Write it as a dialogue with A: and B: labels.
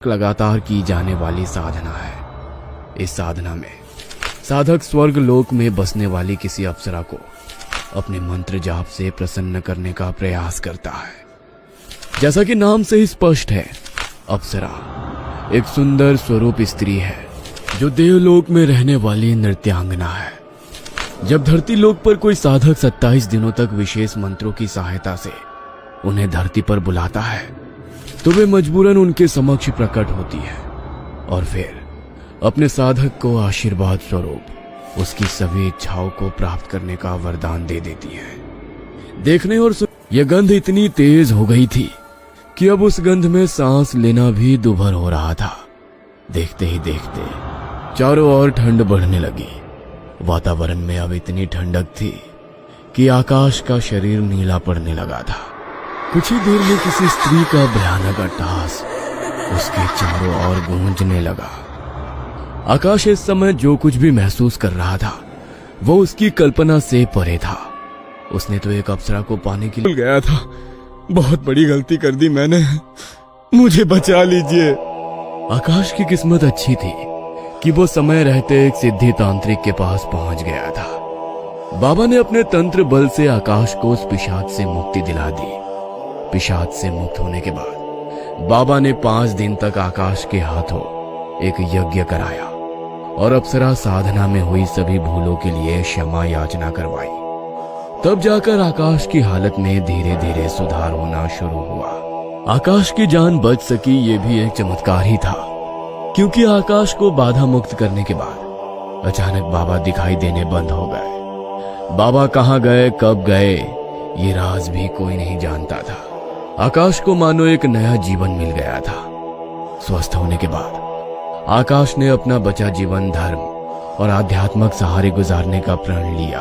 A: लगातार की जाने वाली साधना है। इस साधना में साधक स्वर्ग लोक में बसने वाली किसी अप्सरा को अपने मंत्र जाप से प्रसन्न करने का प्रयास करता है। जैसा कि नाम से ही स्पष्ट है, अप्सरा एक सुंदर स्वरूप स्त्री है जो देवलोक में रहने वाली नृत्यांगना है। जब धरती लोक पर कोई साधक 27 दिनों तक विशेष मंत्रों की सहायता से उन्हें धरती पर बुलाता है तो वे मजबूरन उनके समक्ष प्रकट होती है और फिर अपने साधक को आशीर्वाद स्वरूप उसकी सभी इच्छाओं को प्राप्त करने का वरदान दे देती है। देखने और यह गंध इतनी तेज हो गई थी कि अब उस गंध में सांस लेना भी दुभर हो रहा था। देखते ही देखते चारों ओर ठंड बढ़ने लगी। वातावरण में अब इतनी ठंडक थी कि आकाश का शरीर नीला पड़ने लगा था। कुछ ही देर में किसी स्त्री का भयानक अट्टहास उसके चारों ओर गूंजने लगा। आकाश इस समय जो कुछ भी महसूस कर रहा था वो उसकी कल्पना से परे था। उसने तो एक अप्सरा को पाने के लिए गया था। बहुत बड़ी गलती कर दी मैंने, मुझे बचा लीजिए। आकाश की किस्मत अच्छी थी कि वो समय रहते एक सिद्धि तांत्रिक के पास पहुंच गया था। बाबा ने अपने तंत्र बल से आकाश को उस पिशाच से मुक्ति दिला दी। पिशाच से मुक्त होने के बाद बाबा ने 5 दिन तक आकाश के हाथों एक यज्ञ कराया और अप्सरा साधना में हुई सभी भूलों के लिए क्षमा याचना करवाई। तब जाकर आकाश की हालत में धीरे धीरे सुधार होना शुरू हुआ। आकाश की जान बच सकी ये भी एक चमत्कार ही था, क्योंकि आकाश को बाधा मुक्त करने के बाद अचानक बाबा दिखाई देने बंद हो गए। बाबा कहाँ गए, कब गए, ये राज भी कोई नहीं जानता था। आकाश को मानो एक नया जीवन मिल गया था। स्वस्थ होने के बाद आकाश ने अपना बचा जीवन धर्म और आध्यात्मिक सहारे गुजारने का प्रण लिया।